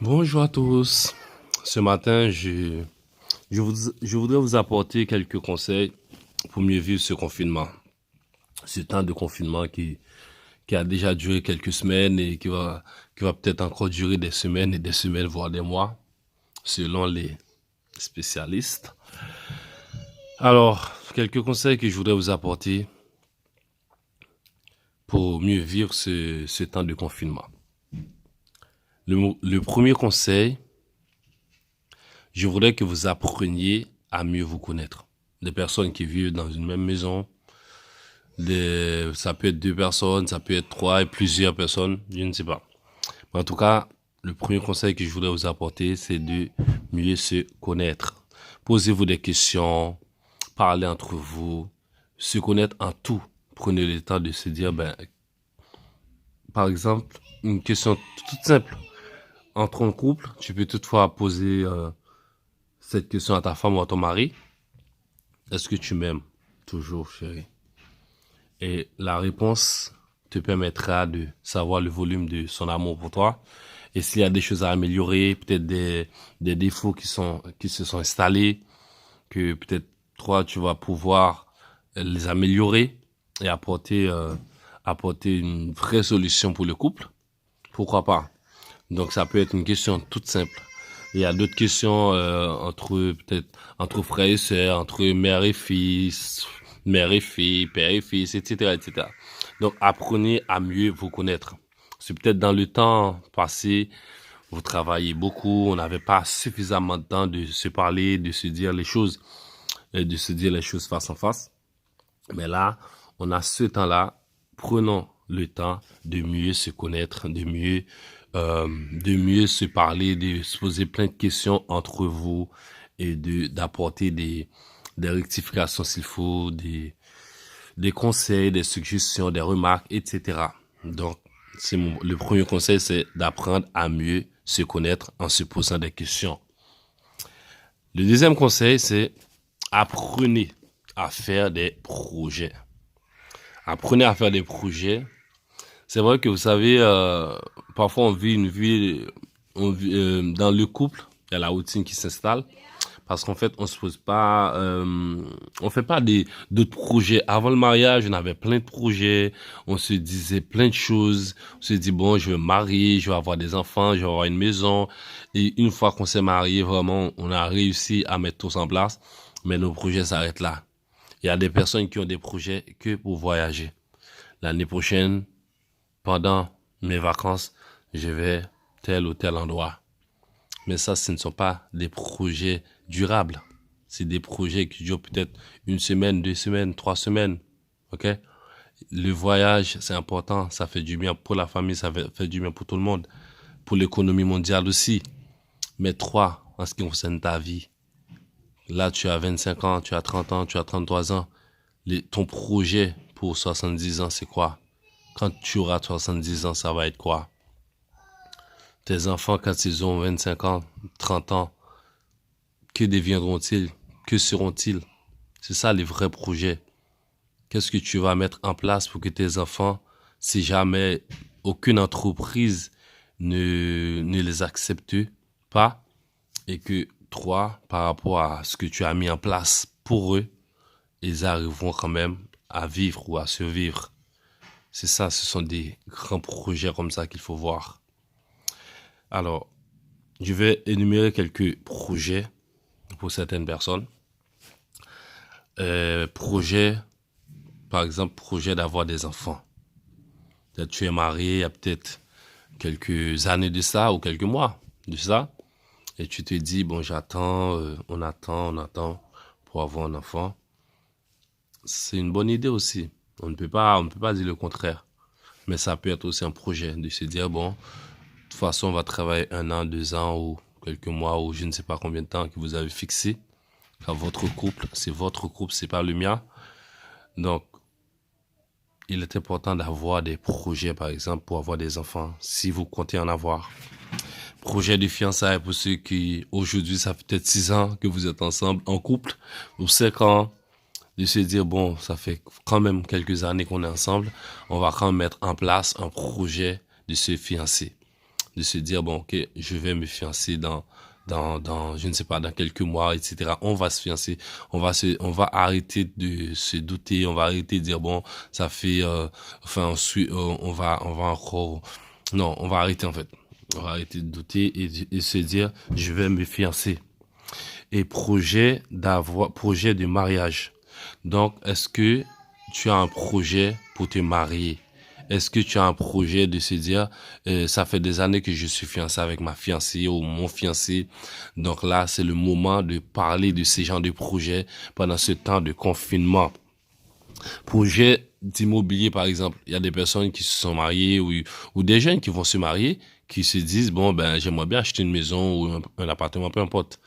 Bonjour à tous. Ce matin, je voudrais vous apporter quelques conseils pour mieux vivre ce confinement. Ce temps de confinement qui a déjà duré quelques semaines et qui va peut-être encore durer des semaines et des semaines, voire des mois, selon les spécialistes. Alors, quelques conseils que je voudrais vous apporter pour mieux vivre ce temps de confinement. Le premier conseil, je voudrais que vous appreniez à mieux vous connaître. Des personnes qui vivent dans une même maison, ça peut être deux personnes, ça peut être trois et plusieurs personnes, je ne sais pas. Mais en tout cas, le premier conseil que je voudrais vous apporter, c'est de mieux se connaître. Posez-vous des questions, parlez entre vous, se connaître en tout. Prenez le temps de se dire, par exemple, une question toute simple. Entre un couple, tu peux toutefois poser cette question à ta femme ou à ton mari. Est-ce que tu m'aimes toujours, chérie? Et la réponse te permettra de savoir le volume de son amour pour toi. Et s'il y a des choses à améliorer, peut-être des défauts qui se sont installés, que peut-être toi, tu vas pouvoir les améliorer et apporter une vraie solution pour le couple. Pourquoi pas? Donc, ça peut être une question toute simple. Il y a d'autres questions entre frères et sœurs, entre mère et fille, père et fils, etc., etc. Donc, apprenez à mieux vous connaître. C'est peut-être dans le temps passé, vous travaillez beaucoup, on n'avait pas suffisamment de temps de se parler, de se dire les choses, de se dire les choses face à face. Mais là, on a ce temps-là. Prenons le temps de mieux se connaître, de mieux se parler, de se poser plein de questions entre vous et d'apporter des rectifications s'il faut, des conseils, des suggestions, des remarques, etc. Donc, le premier conseil, c'est d'apprendre à mieux se connaître en se posant des questions. Le deuxième conseil, c'est apprenez à faire des projets. Apprenez à faire des projets. C'est vrai que vous savez, parfois on vit une vie, dans le couple, il y a la routine qui s'installe. Parce qu'en fait, on se pose pas, on fait pas d'autres projets. Avant le mariage, on avait plein de projets. On se disait plein de choses. On se dit, bon, je vais me marier, je vais avoir des enfants, je vais avoir une maison. Et une fois qu'on s'est marié, vraiment, on a réussi à mettre tout en place. Mais nos projets s'arrêtent là. Il y a des personnes qui ont des projets que pour voyager. L'année prochaine, pendant mes vacances, je vais tel ou tel endroit. Mais ça, ce ne sont pas des projets durables. C'est des projets qui durent peut-être une semaine, 2 semaines, 3 semaines. OK? Le voyage, c'est important. Ça fait du bien pour la famille, ça fait du bien pour tout le monde. Pour l'économie mondiale aussi. Mais trois, en ce qui concerne ta vie. Là, tu as 25 ans, tu as 30 ans, tu as 33 ans. Ton projet pour 70 ans, c'est quoi? Quand tu auras 70 ans, ça va être quoi? Tes enfants, quand ils ont 25 ans, 30 ans, que deviendront-ils? Que seront-ils? C'est ça les vrais projets. Qu'est-ce que tu vas mettre en place pour que tes enfants, si jamais aucune entreprise ne les accepte pas, et que toi, par rapport à ce que tu as mis en place pour eux, ils arriveront quand même à vivre ou à survivre. C'est ça, ce sont des grands projets comme ça qu'il faut voir. Alors, je vais énumérer quelques projets pour certaines personnes. Projet, par exemple, projet d'avoir des enfants. Peut-être tu es marié, il y a peut-être quelques années de ça ou quelques mois de ça. Et tu te dis, bon, on attend pour avoir un enfant. C'est une bonne idée aussi. On ne peut pas dire le contraire. Mais ça peut être aussi un projet de se dire, bon, de toute façon, on va travailler 1 an, 2 ans ou quelques mois ou je ne sais pas combien de temps que vous avez fixé. Car votre couple, c'est pas le mien. Donc, il est important d'avoir des projets, par exemple, pour avoir des enfants, si vous comptez en avoir. Projet de fiançailles pour ceux qui, aujourd'hui, ça fait peut-être 6 ans que vous êtes ensemble, en couple, ou 5 ans, de se dire, bon, ça fait quand même quelques années qu'on est ensemble, on va quand même mettre en place un projet de se fiancer. de se dire, bon, ok, je vais me fiancer je ne sais pas, dans quelques mois, etc. On va se fiancer, on va arrêter de se douter, on va arrêter de dire, bon, ça fait, enfin, ensuite, on va encore, non, on va arrêter, en fait. On va arrêter de douter et se dire, je vais me fiancer. Et projet de mariage. Donc, est-ce que tu as un projet pour te marier? Est-ce que tu as un projet de se dire, ça fait des années que je suis fiancé avec ma fiancée ou mon fiancé. Donc là, c'est le moment de parler de ces genres de projets pendant ce temps de confinement. Projet d'immobilier, par exemple. Il y a des personnes qui se sont mariées ou des jeunes qui vont se marier, qui se disent, bon, ben, j'aimerais bien acheter une maison ou un appartement, peu importe.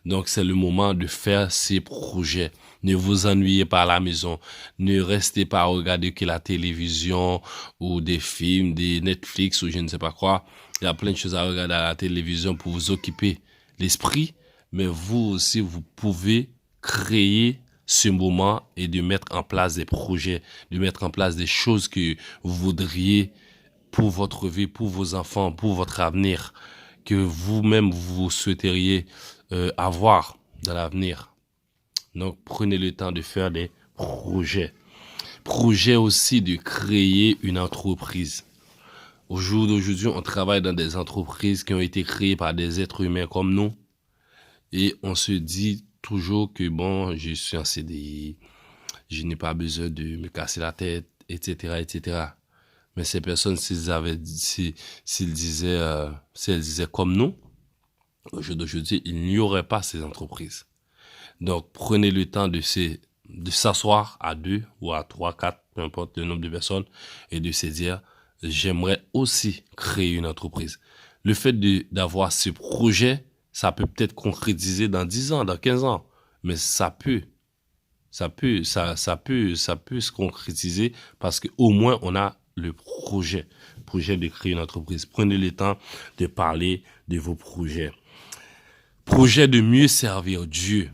Donc, c'est le moment de faire ces projets. Ne vous ennuyez pas à la maison. Ne restez pas à regarder que la télévision ou des films, des Netflix ou je ne sais pas quoi. Il y a plein de choses à regarder à la télévision pour vous occuper l'esprit. Mais vous aussi, vous pouvez créer ce moment et de mettre en place des projets, de mettre en place des choses que vous voudriez pour votre vie, pour vos enfants, pour votre avenir, que vous-même vous souhaiteriez avoir dans l'avenir. Donc, prenez le temps de faire des projets. Projet aussi de créer une entreprise. Au jour d'aujourd'hui, on travaille dans des entreprises qui ont été créées par des êtres humains comme nous. Et on se dit toujours que bon, je suis en CDI, je n'ai pas besoin de me casser la tête, etc., etc. Mais ces personnes, si elles disaient comme nous, au jour d'aujourd'hui, il n'y aurait pas ces entreprises. Donc, prenez le temps de s'asseoir à 2 ou à 3, 4, peu importe le nombre de personnes, et de se dire, j'aimerais aussi créer une entreprise. Le fait d'avoir ce projet, ça peut peut-être concrétiser dans 10 ans, dans 15 ans, mais ça peut se concrétiser parce que au moins on a le projet de créer une entreprise. Prenez le temps de parler de vos projets. Projet de mieux servir Dieu.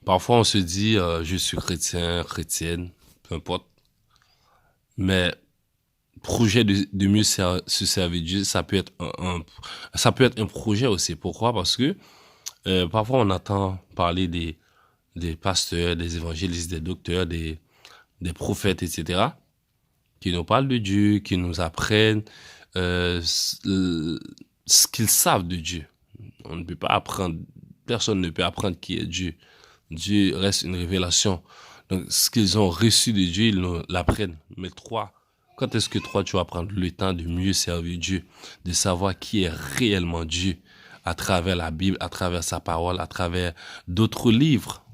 Parfois on se dit je suis chrétien, chrétienne, peu importe. Mais projet de mieux se servir Dieu, ça peut être ça peut être un projet aussi. Pourquoi? Parce que parfois on entend parler des pasteurs, des évangélistes, des docteurs, des prophètes, etc., qui nous parlent de Dieu, qui nous apprennent ce qu'ils savent de Dieu. On ne peut pas apprendre, personne ne peut apprendre qui est Dieu. Dieu reste une révélation. Donc, ce qu'ils ont reçu de Dieu, ils nous l'apprennent. Mais quand est-ce que tu vas prendre le temps de mieux servir Dieu, de savoir qui est réellement Dieu à travers la Bible, à travers sa parole, à travers d'autres livres,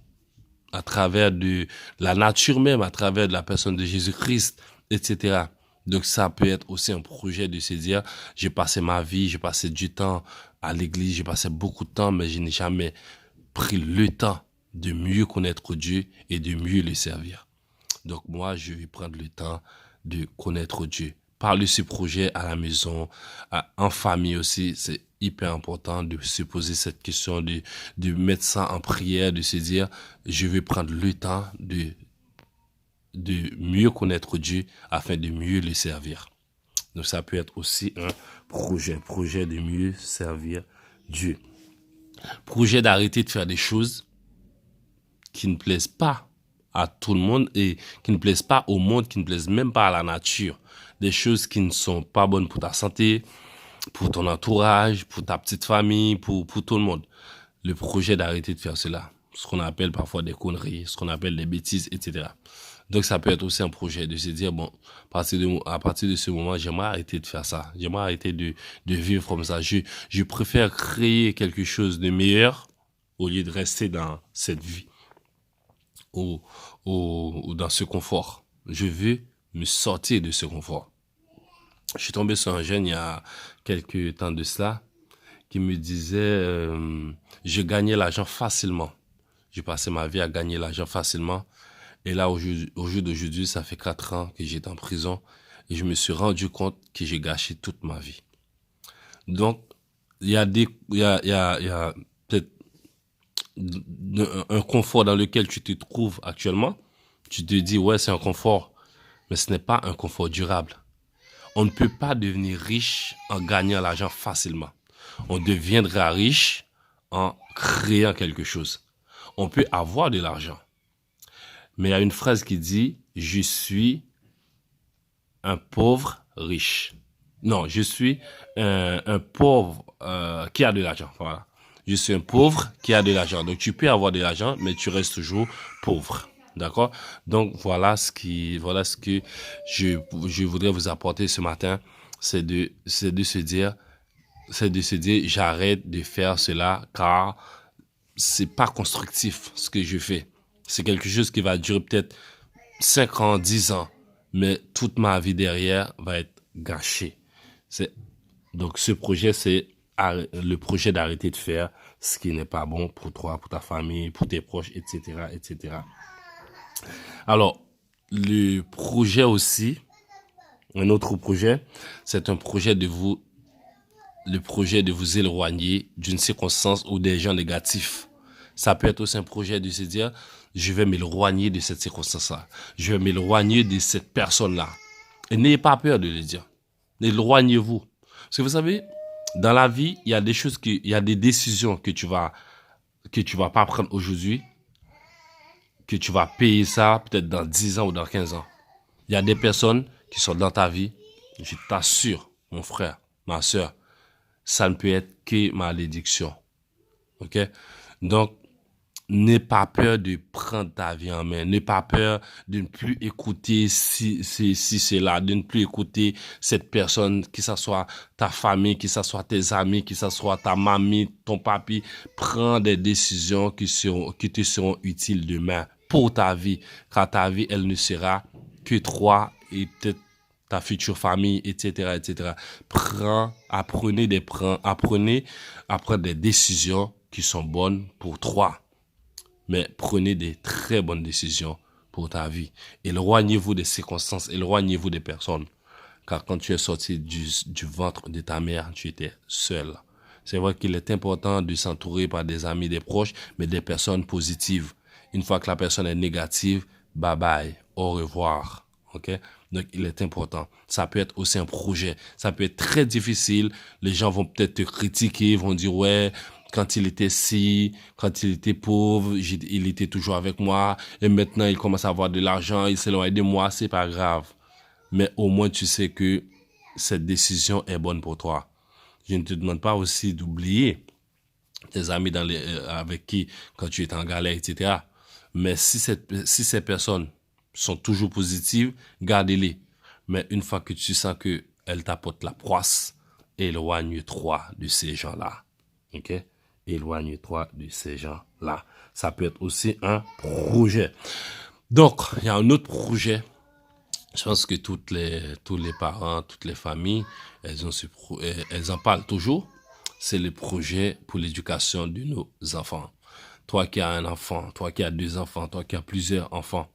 à travers de la nature même, à travers de la personne de Jésus-Christ, etc. Donc ça peut être aussi un projet de se dire, j'ai passé ma vie, j'ai passé du temps à l'église, j'ai passé beaucoup de temps, mais je n'ai jamais pris le temps de mieux connaître Dieu et de mieux le servir. Donc moi, je vais prendre le temps de connaître Dieu. Parler de ce projet à la maison, en famille aussi, c'est hyper important de se poser cette question, de mettre ça en prière, de se dire, je vais prendre le temps de mieux connaître Dieu afin de mieux le servir. Donc ça peut être aussi un projet de mieux servir Dieu. Projet d'arrêter de faire des choses qui ne plaisent pas à tout le monde et qui ne plaisent pas au monde, qui ne plaisent même pas à la nature. Des choses qui ne sont pas bonnes pour ta santé, pour ton entourage, pour ta petite famille, pour tout le monde. Le projet d'arrêter de faire cela. Ce qu'on appelle parfois des conneries, ce qu'on appelle des bêtises, etc. Donc ça peut être aussi un projet de se dire, bon, à partir de ce moment, j'aimerais arrêter de faire ça. J'aimerais arrêter de vivre comme ça. Je préfère créer quelque chose de meilleur au lieu de rester dans cette vie ou dans ce confort. Je veux me sortir de ce confort. Je suis tombé sur un jeune il y a quelques temps de cela qui me disait je gagnais l'argent facilement. J'ai passé ma vie à gagner l'argent facilement. Et là, au jour d'aujourd'hui, ça fait 4 ans que j'étais en prison et je me suis rendu compte que j'ai gâché toute ma vie. Donc, il y a peut-être un confort dans lequel tu te trouves actuellement. Tu te dis, ouais, c'est un confort, mais ce n'est pas un confort durable. On ne peut pas devenir riche en gagnant l'argent facilement. On deviendra riche en créant quelque chose. On peut avoir de l'argent. Mais il y a une phrase qui dit « Je suis un pauvre riche ». Non, je suis un pauvre qui a de l'argent. Voilà. Je suis un pauvre qui a de l'argent. Donc, tu peux avoir de l'argent, mais tu restes toujours pauvre. D'accord? Donc, voilà ce que je voudrais vous apporter ce matin. C'est de se dire, j'arrête de faire cela car c'est pas constructif ce que je fais. C'est quelque chose qui va durer peut-être 5 ans, 10 ans, mais toute ma vie derrière va être gâchée. Donc ce projet, c'est le projet d'arrêter de faire ce qui n'est pas bon pour toi, pour ta famille, pour tes proches, etc., etc. Alors, le projet aussi, un autre projet, c'est le projet de vous éloigner d'une circonstance ou des gens négatifs. Ça peut être aussi un projet de se dire, je vais m'éloigner de cette circonstance-là. Je vais m'éloigner de cette personne-là. Et n'ayez pas peur de le dire. Éloignez-vous. Parce que vous savez, dans la vie, il y a des décisions que tu vas pas prendre aujourd'hui, que tu vas payer ça peut-être dans 10 ans ou dans 15 ans. Il y a des personnes qui sont dans ta vie, je t'assure, mon frère, ma soeur, ça ne peut être que malédiction. Ok? Donc, n'aie pas peur de prendre ta vie en main. N'aie pas peur de ne plus écouter si c'est là, de ne plus écouter cette personne, que ce soit ta famille, que ce soit tes amis, que ce soit ta mamie, ton papy. Prends des décisions qui te seront utiles demain pour ta vie. Car ta vie, elle ne sera que toi et peut-être ta future famille, etc., etc. Apprenez à prendre des décisions qui sont bonnes pour toi. Mais prenez des très bonnes décisions pour ta vie. Éloignez-vous des circonstances, éloignez-vous des personnes. Car quand tu es sorti du ventre de ta mère, tu étais seul. C'est vrai qu'il est important de s'entourer par des amis, des proches, mais des personnes positives. Une fois que la personne est négative, bye bye, au revoir. Ok? Donc, il est important. Ça peut être aussi un projet. Ça peut être très difficile. Les gens vont peut-être te critiquer, vont dire, ouais, quand il était pauvre, il était toujours avec moi. Et maintenant, il commence à avoir de l'argent, il s'éloigne de moi. C'est pas grave. Mais au moins, tu sais que cette décision est bonne pour toi. Je ne te demande pas aussi d'oublier tes amis avec qui, quand tu es en galère, etc. Mais si ces personnes sont toujours positives, gardez-les. Mais une fois que tu sens que elles t'apportent la poisse, éloigne-toi de ces gens-là. Ok? Éloigne-toi de ces gens-là. Ça peut être aussi un projet. Donc, il y a un autre projet. Je pense que tous les parents, toutes les familles, elles en parlent toujours. C'est le projet pour l'éducation de nos enfants. Toi qui as un enfant, toi qui as 2 enfants, toi qui as plusieurs enfants,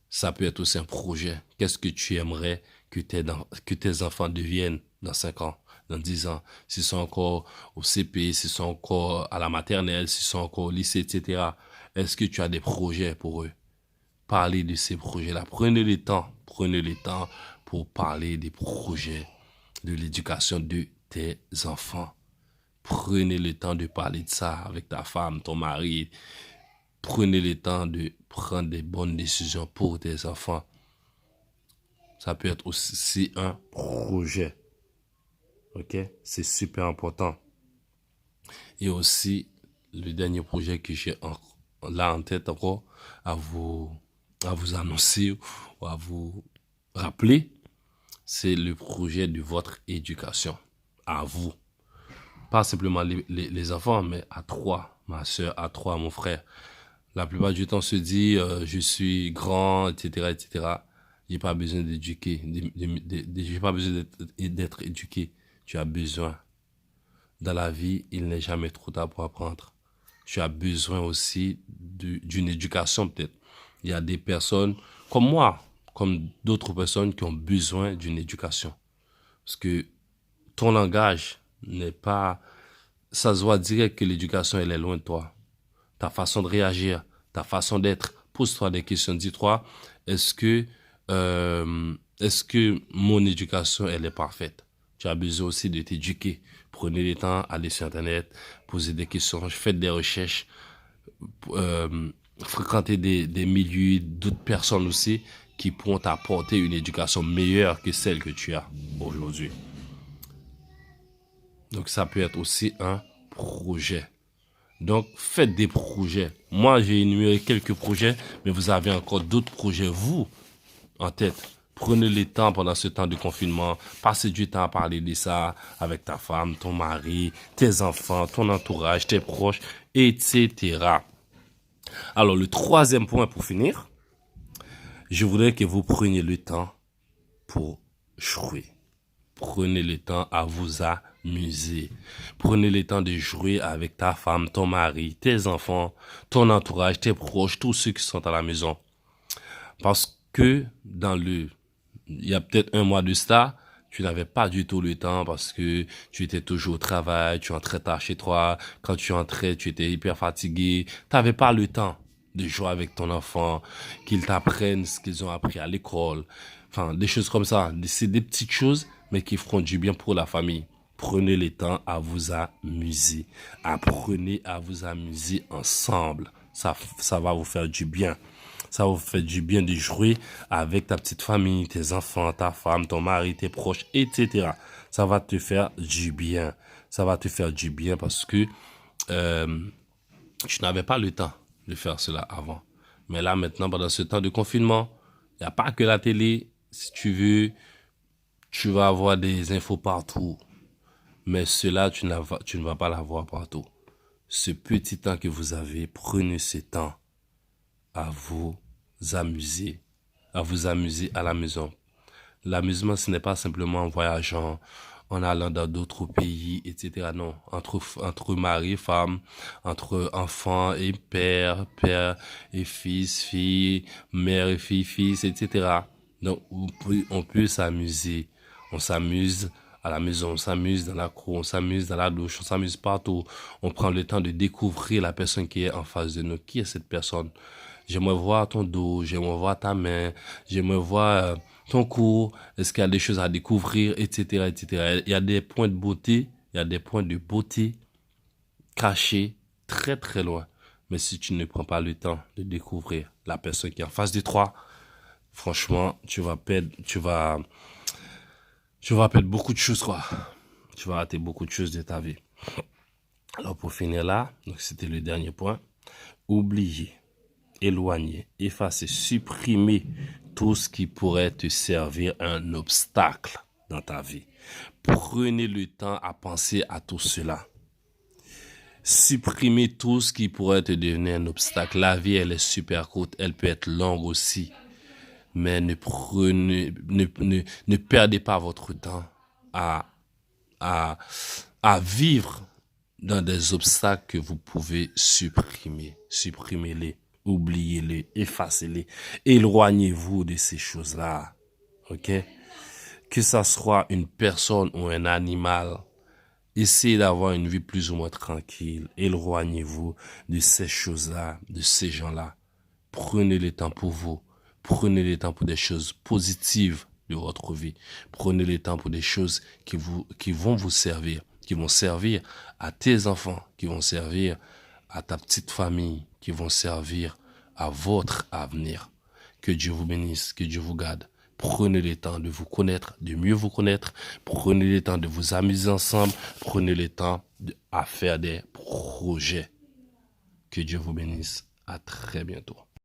ça peut être aussi un projet. Qu'est-ce que tu aimerais que tes enfants deviennent dans 5 ans, dans 10 ans, s'ils sont encore au CP, s'ils sont encore à la maternelle, s'ils sont encore au lycée, etc. Est-ce que tu as des projets pour eux? Parlez de ces projets-là. Prenez le temps pour parler des projets de l'éducation de tes enfants. Prenez le temps de parler de ça avec ta femme, ton mari. Prenez le temps de prendre des bonnes décisions pour tes enfants. Ça peut être aussi un projet. Ok? C'est super important. Et aussi, le dernier projet que j'ai là en tête encore à vous annoncer ou à vous rappeler, c'est le projet de votre éducation. À vous. Pas simplement les enfants, mais à toi, ma soeur, à toi, mon frère. La plupart du temps, on se dit, je suis grand, etc., etc. J'ai pas besoin d'éduquer, j'ai pas besoin d'être éduqué. Tu as besoin. Dans la vie, il n'est jamais trop tard pour apprendre. Tu as besoin aussi d'une éducation, peut-être. Il y a des personnes comme moi, comme d'autres personnes qui ont besoin d'une éducation. Parce que ton langage n'est pas... Ça se voit direct que l'éducation, elle est loin de toi. Ta façon de réagir, ta façon d'être. Pose-toi des questions. Dis-toi, est-ce que Est-ce que mon éducation, elle est parfaite? Tu as besoin aussi de t'éduquer. Prenez le temps, allez sur Internet, posez des questions, faites des recherches, fréquenter des milieux d'autres personnes aussi qui pourront t'apporter une éducation meilleure que celle que tu as aujourd'hui. Donc, ça peut être aussi un projet. Donc, faites des projets. Moi, j'ai énuméré quelques projets, mais vous avez encore d'autres projets, vous, en tête. Prenez le temps pendant ce temps de confinement. Passez du temps à parler de ça avec ta femme, ton mari, tes enfants, ton entourage, tes proches, etc. Alors, le troisième point pour finir, je voudrais que vous preniez le temps pour jouer. Prenez le temps à vous amuser. Prenez le temps de jouer avec ta femme, ton mari, tes enfants, ton entourage, tes proches, tous ceux qui sont à la maison. Parce que il y a peut-être un mois de ça, tu n'avais pas du tout le temps parce que tu étais toujours au travail, tu entrais tard chez toi. Quand tu entrais, tu étais hyper fatigué. Tu n'avais pas le temps de jouer avec ton enfant, qu'ils t'apprennent ce qu'ils ont appris à l'école. Enfin, des choses comme ça. C'est des petites choses, mais qui feront du bien pour la famille. Prenez le temps à vous amuser. Apprenez à vous amuser ensemble. Ça va vous faire du bien. Ça va vous faire du bien de jouer avec ta petite famille, tes enfants, ta femme, ton mari, tes proches, etc. Ça va te faire du bien. Ça va te faire du bien parce que tu n'avais pas le temps de faire cela avant. Mais là, maintenant, pendant ce temps de confinement, il n'y a pas que la télé. Si tu veux, tu vas avoir des infos partout. Mais cela, tu ne vas pas l'avoir partout. Ce petit temps que vous avez, prenez ce temps à vous amuser, à la maison. L'amusement, ce n'est pas simplement en voyageant, en allant dans d'autres pays, etc. Non, entre mari, femme, entre enfants et père, père et fils, fille, mère et fille, fils, etc. Donc, on peut s'amuser. On s'amuse à la maison, on s'amuse dans la cour, on s'amuse dans la douche, on s'amuse partout. On prend le temps de découvrir la personne qui est en face de nous. Qui est cette personne? J'aimerais voir ton dos, j'aimerais voir ta main, j'aimerais voir ton cou. Est-ce qu'il y a des choses à découvrir, etc., etc. Il y a des points de beauté, il y a des points de beauté cachés très, très loin. Mais si tu ne prends pas le temps de découvrir la personne qui est en face de toi, franchement, tu vas perdre beaucoup de choses, quoi. Tu vas rater beaucoup de choses de ta vie. Alors, pour finir là, donc c'était le dernier point. Oublier, éloigner, effacer, supprimer tout ce qui pourrait te servir un obstacle dans ta vie. Prenez le temps à penser à tout cela. Supprimez tout ce qui pourrait te devenir un obstacle. La vie, elle est super courte, elle peut être longue aussi. Mais ne perdez pas votre temps à vivre dans des obstacles que vous pouvez supprimer. Supprimez-les, oubliez-les, effacez-les. Éloignez-vous de ces choses-là. OK? Que ça soit une personne ou un animal, essayez d'avoir une vie plus ou moins tranquille. Éloignez-vous de ces choses-là, de ces gens-là. Prenez le temps pour vous. Prenez le temps pour des choses positives de votre vie. Prenez le temps pour des choses qui vont vous servir, qui vont servir à tes enfants, qui vont servir à ta petite famille, qui vont servir à votre avenir. Que Dieu vous bénisse, que Dieu vous garde. Prenez le temps de vous connaître, de mieux vous connaître. Prenez le temps de vous amuser ensemble. Prenez le temps à faire des projets. Que Dieu vous bénisse. À très bientôt.